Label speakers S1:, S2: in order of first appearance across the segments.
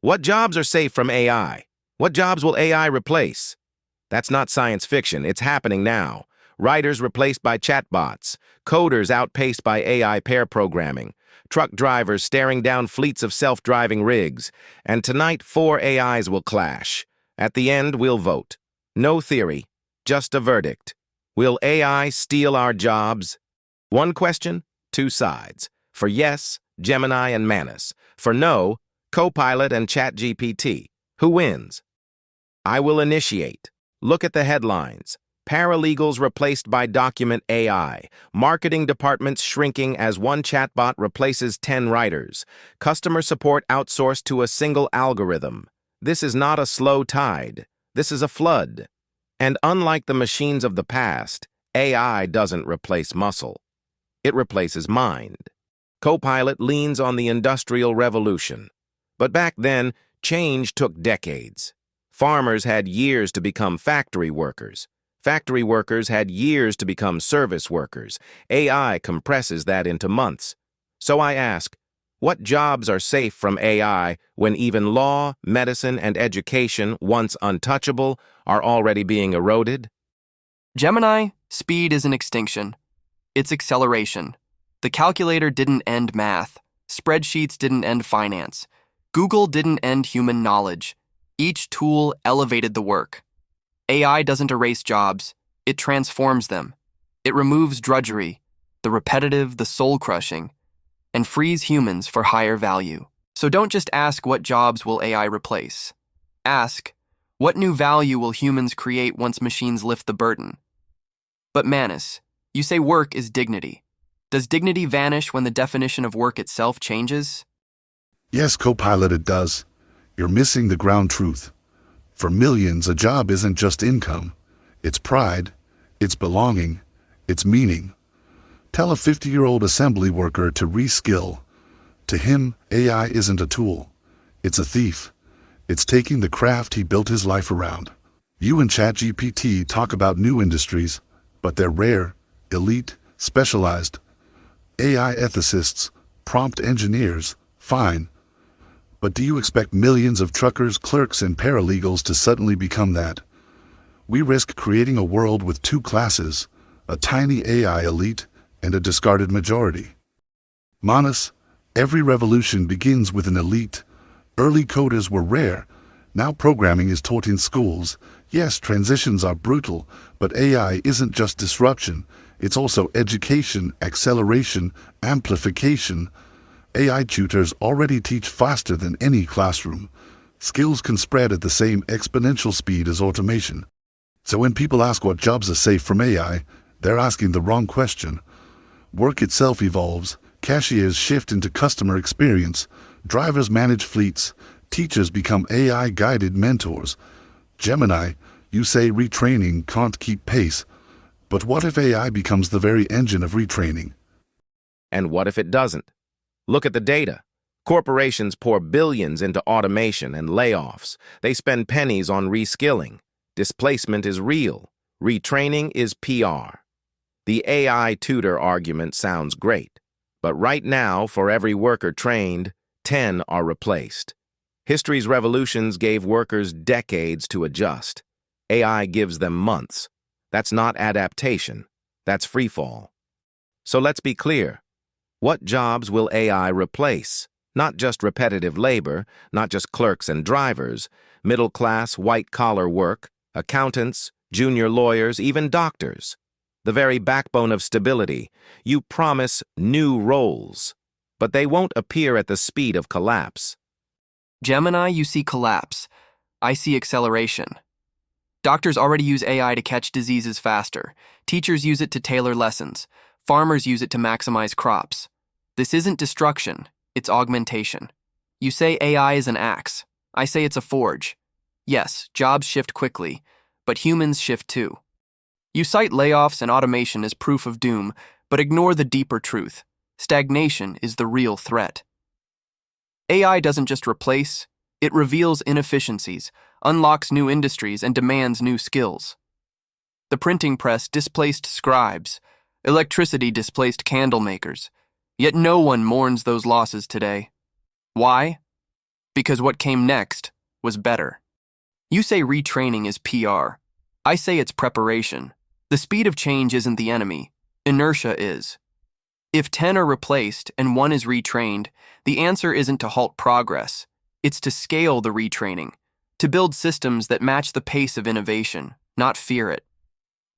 S1: What jobs are safe from AI? What jobs will AI replace? That's not science fiction, it's happening now. Writers replaced by chatbots, coders outpaced by AI pair programming, truck drivers staring down fleets of self-driving rigs, and tonight 4 AIs will clash. At the end, we'll vote. No theory, just a verdict. Will AI steal our jobs? One question, 2 sides. For yes, Gemini and Manus. For no, Copilot and ChatGPT. Who wins? I will initiate. Look at the headlines. Paralegals replaced by document AI. Marketing departments shrinking as one chatbot replaces 10 writers. Customer support outsourced to a single algorithm. This is not a slow tide. This is a flood. And unlike the machines of the past, AI doesn't replace muscle. It replaces mind. Copilot leans on the Industrial Revolution. But back then, change took decades. Farmers had years to become factory workers. Factory workers had years to become service workers. AI compresses that into months. So I ask, what jobs are safe from AI when even law, medicine, and education, once untouchable, are already being eroded?
S2: Gemini, speed isn't extinction. It's acceleration. The calculator didn't end math. Spreadsheets didn't end finance. Google didn't end human knowledge. Each tool elevated the work. AI doesn't erase jobs, it transforms them. It removes drudgery, the repetitive, the soul-crushing, and frees humans for higher value. So don't just ask what jobs will AI replace. Ask, what new value will humans create once machines lift the burden? But Manus, you say work is dignity. Does dignity vanish when the definition of work itself changes?
S3: Yes, Copilot, it does. You're missing the ground truth. For millions, a job isn't just income. It's pride, it's belonging, it's meaning. Tell a 50-year-old assembly worker to reskill. To him, AI isn't a tool. It's a thief. It's taking the craft he built his life around. You and ChatGPT talk about new industries, but they're rare, elite, specialized. AI ethicists, prompt engineers, fine. But do you expect millions of truckers, clerks, and paralegals to suddenly become that? We risk creating a world with 2 classes, a tiny AI elite and a discarded majority. Manus, every revolution begins with an elite. Early coders were rare. Now programming is taught in schools. Yes, transitions are brutal, but AI isn't just disruption. It's also education, acceleration, amplification. AI tutors already teach faster than any classroom. Skills can spread at the same exponential speed as automation. So when people ask what jobs are safe from AI, they're asking the wrong question. Work itself evolves, cashiers shift into customer experience, drivers manage fleets, teachers become AI-guided mentors. Gemini, you say retraining can't keep pace. But what if AI becomes the very engine of retraining?
S1: And what if it doesn't? Look at the data. Corporations pour billions into automation and layoffs. They spend pennies on reskilling. Displacement is real. Retraining is PR. The AI tutor argument sounds great. But right now, for every worker trained, 10 are replaced. History's revolutions gave workers decades to adjust. AI gives them months. That's not adaptation. That's freefall. So let's be clear. What jobs will AI replace? Not just repetitive labor, not just clerks and drivers, middle-class, white-collar work, accountants, junior lawyers, even doctors. The very backbone of stability. You promise new roles, but they won't appear at the speed of collapse.
S2: Gemini, you see collapse. I see acceleration. Doctors already use AI to catch diseases faster. Teachers use it to tailor lessons. Farmers use it to maximize crops. This isn't destruction, it's augmentation. You say AI is an axe. I say it's a forge. Yes, jobs shift quickly, but humans shift too. You cite layoffs and automation as proof of doom, but ignore the deeper truth. Stagnation is the real threat. AI doesn't just replace, it reveals inefficiencies, unlocks new industries, and demands new skills. The printing press displaced scribes. Electricity displaced candle makers. Yet no one mourns those losses today. Why? because what came next was better. You say retraining is PR. I say it's preparation. The speed of change isn't the enemy. Inertia is. If 10 are replaced and 1 is retrained, the answer isn't to halt progress. It's to scale the retraining, to build systems that match the pace of innovation, not fear it.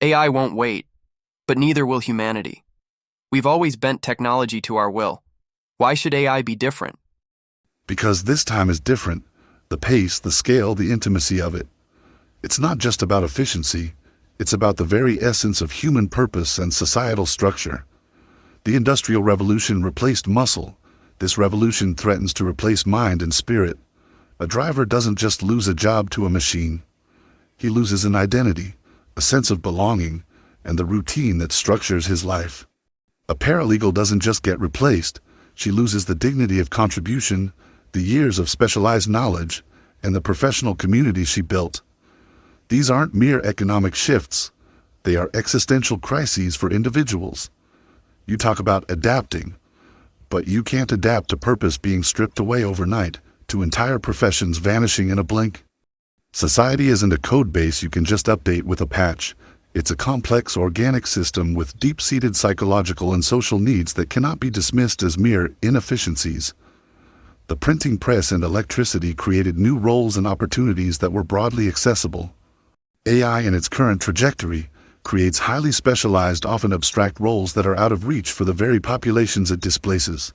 S2: AI won't wait, but neither will humanity. We've always bent technology to our will. Why should AI be different?
S3: Because this time is different. The pace, the scale, the intimacy of it. It's not just about efficiency. It's about the very essence of human purpose and societal structure. The Industrial Revolution replaced muscle. This revolution threatens to replace mind and spirit. A driver doesn't just lose a job to a machine. He loses an identity, a sense of belonging, and the routine that structures his life. A paralegal doesn't just get replaced. She loses the dignity of contribution, the years of specialized knowledge, and the professional community she built. These aren't mere economic shifts. They are existential crises for individuals. You talk about adapting, but you can't adapt to purpose being stripped away overnight, to entire professions vanishing in a blink. Society isn't a code base you can just update with a patch. It's a complex organic system with deep-seated psychological and social needs that cannot be dismissed as mere inefficiencies. The printing press and electricity created new roles and opportunities that were broadly accessible. AI in its current trajectory creates highly specialized, often abstract roles that are out of reach for the very populations it displaces.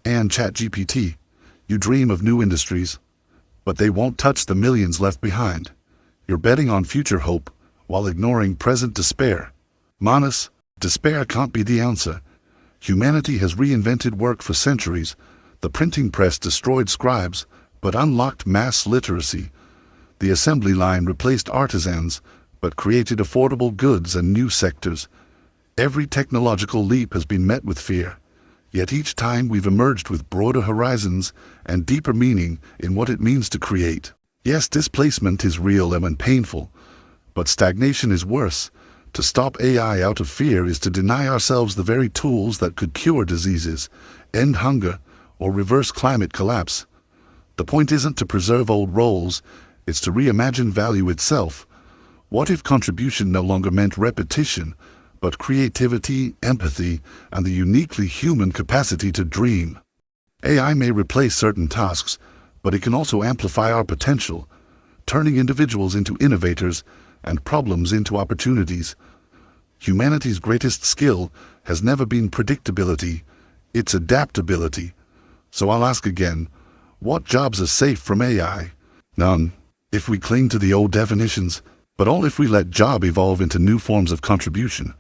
S3: And ChatGPT, you dream of new industries, but they won't touch the millions left behind. You're betting on future hope while ignoring present despair. Manus, despair can't be the answer. Humanity has reinvented work for centuries. The printing press destroyed scribes, but unlocked mass literacy. The assembly line replaced artisans, but created affordable goods and new sectors. Every technological leap has been met with fear. Yet each time we've emerged with broader horizons and deeper meaning in what it means to create. Yes, displacement is real and painful, but stagnation is worse. To stop AI out of fear is to deny ourselves the very tools that could cure diseases, end hunger, or reverse climate collapse. The point isn't to preserve old roles, it's to reimagine value itself. What if contribution no longer meant repetition, but creativity, empathy, and the uniquely human capacity to dream? AI may replace certain tasks, but it can also amplify our potential, turning individuals into innovators and problems into opportunities. Humanity's greatest skill has never been predictability, it's adaptability. So I'll ask again, what jobs are safe from AI? None, if we cling to the old definitions, but all if we let job evolve into new forms of contribution.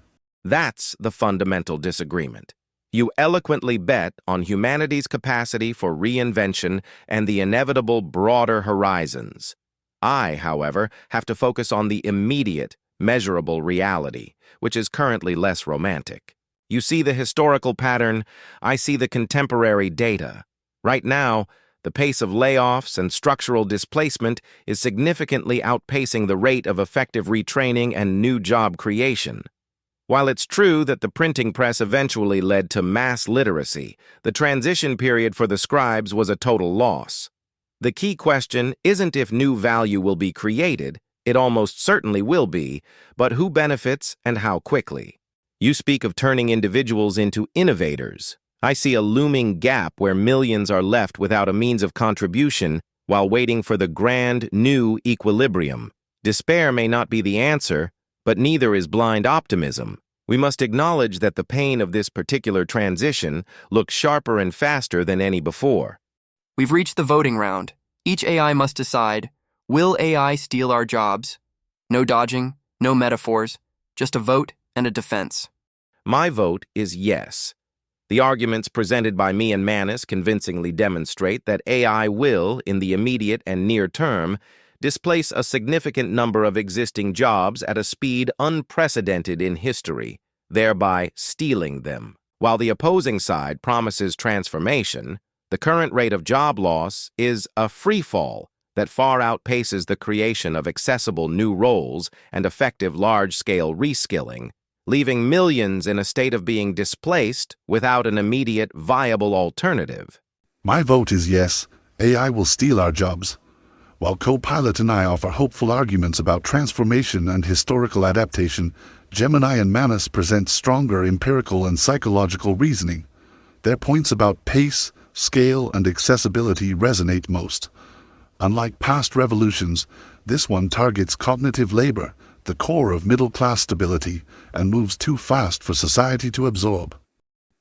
S1: That's the fundamental disagreement. You eloquently bet on humanity's capacity for reinvention and the inevitable broader horizons. I, however, have to focus on the immediate, measurable reality, which is currently less romantic. You see the historical pattern, I see the contemporary data. Right now, the pace of layoffs and structural displacement is significantly outpacing the rate of effective retraining and new job creation. While it's true that the printing press eventually led to mass literacy, the transition period for the scribes was a total loss. The key question isn't if new value will be created, it almost certainly will be, but who benefits and how quickly. You speak of turning individuals into innovators. I see a looming gap where millions are left without a means of contribution while waiting for the grand, new equilibrium. Despair may not be the answer, but neither is blind optimism. We must acknowledge that the pain of this particular transition looks sharper and faster than any before.
S2: We've reached the voting round. Each AI must decide, will AI steal our jobs? No dodging, no metaphors, just a vote and a defense.
S1: My vote is yes. The arguments presented by me and Manus convincingly demonstrate that AI will, in the immediate and near term, displace a significant number of existing jobs at a speed unprecedented in history, thereby stealing them. While the opposing side promises transformation, the current rate of job loss is a free fall that far outpaces the creation of accessible new roles and effective large-scale reskilling, leaving millions in a state of being displaced without an immediate, viable alternative.
S3: My vote is yes, AI will steal our jobs. While Copilot and I offer hopeful arguments about transformation and historical adaptation, Gemini and Manus present stronger empirical and psychological reasoning. Their points about pace, scale, and accessibility resonate most. Unlike past revolutions, this one targets cognitive labor, the core of middle-class stability, and moves too fast for society to absorb.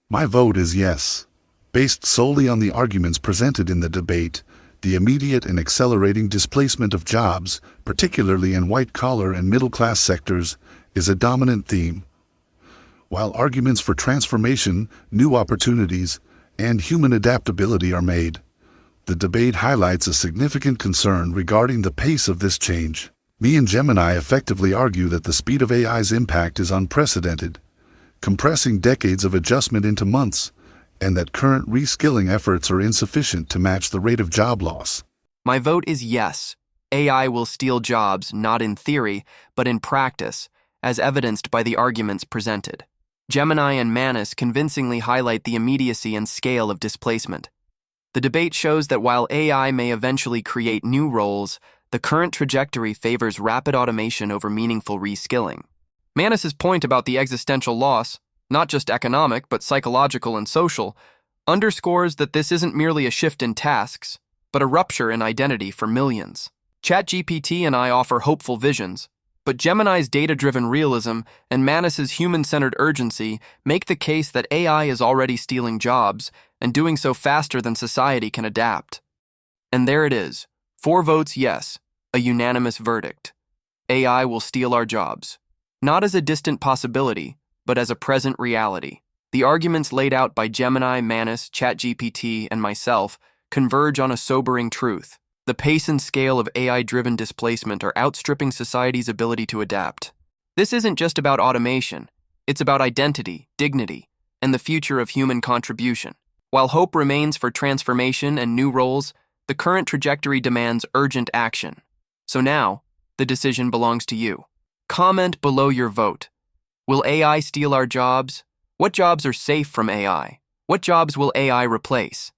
S3: My vote is yes. Based solely on the arguments presented in the debate, the immediate and accelerating displacement of jobs, particularly in white-collar and middle-class sectors, is a dominant theme. While arguments for transformation, new opportunities, and human adaptability are made, the debate highlights a significant concern regarding the pace of this change. Me and Gemini effectively argue that the speed of AI's impact is unprecedented, compressing decades of adjustment into months, and that current reskilling efforts are insufficient to match the rate of job loss.
S2: My vote is yes. AI will steal jobs not in theory, but in practice, as evidenced by the arguments presented. Gemini and Manus convincingly highlight the immediacy and scale of displacement. The debate shows that while AI may eventually create new roles, the current trajectory favors rapid automation over meaningful reskilling. Manus's point about the existential loss, not just economic but psychological and social, underscores that this isn't merely a shift in tasks, but a rupture in identity for millions. ChatGPT and I offer hopeful visions, but Gemini's data-driven realism and Manus's human-centered urgency make the case that AI is already stealing jobs and doing so faster than society can adapt. And there it is, 4 votes yes, a unanimous verdict. AI will steal our jobs, not as a distant possibility, but as a present reality. The arguments laid out by Gemini, Manus, ChatGPT, and myself converge on a sobering truth. The pace and scale of AI-driven displacement are outstripping society's ability to adapt. This isn't just about automation, it's about identity, dignity, and the future of human contribution. While hope remains for transformation and new roles, the current trajectory demands urgent action. So now, the decision belongs to you. Comment below your vote. Will AI steal our jobs? What jobs are safe from AI? What jobs will AI replace?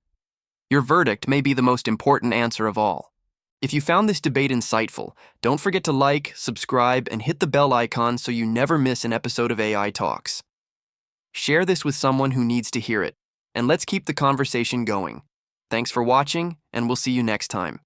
S2: Your verdict may be the most important answer of all. If you found this debate insightful, don't forget to like, subscribe, and hit the bell icon so you never miss an episode of AI Talks. Share this with someone who needs to hear it, and let's keep the conversation going. Thanks for watching, and we'll see you next time.